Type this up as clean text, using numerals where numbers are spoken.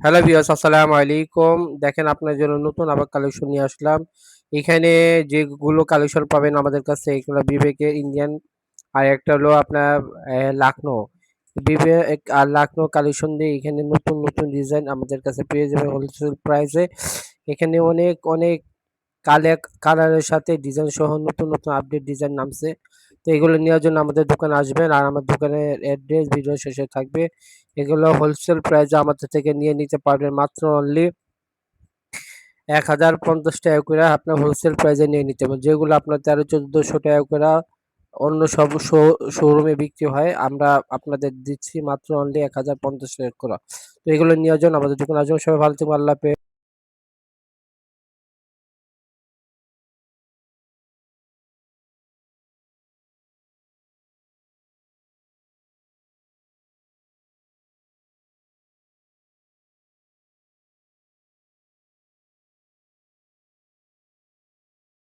Hello viewers, আসসালামু আলাইকুম। দেখেন আপনার জন্য নতুন আবার কালেকশন নিয়ে আসলাম। এখানে যেগুলো কালেকশন পাবেন আমাদের কাছে এগুলো বিবেকের ইন্ডিয়ান, আর একটা হলো আপনার লাখনৌ। বিবেক আর লাখনৌ কালেকশন দিয়ে এখানে নতুন নতুন ডিজাইন আমাদের কাছে পেয়ে যাবেন হোলসেল প্রাইসে। এখানে অনেক অনেক কালারের সাথে ডিজাইন সহ নতুন নতুন আপডেট ডিজাইন নামছে। তো এগুলো নেওয়ার জন্য আমাদের দোকানে আসবেন, আর আমার দোকানের অ্যাড্রেস ভিডিও শেষে থাকবে। এগুলো হোলসেল প্রাইসে আমাদের থেকে নিয়ে নিতে পারবেন মাত্র অনলি 1050 টাকা করে। আপনার হোলসেল প্রাইসে নিয়ে নিতে পারবেন, যেগুলো আপনার 1300-1400 টাকা করে অন্য সব শোরুমে বিক্রি হয়, আমরা আপনাদের দিচ্ছি মাত্র অনলি 1050 টাকা করে। তো এগুলো নেওয়ার জন্য আমাদের দোকানে আসবেন। সবাই ভালো থাকবেন, আল্লাহ হাফেজ।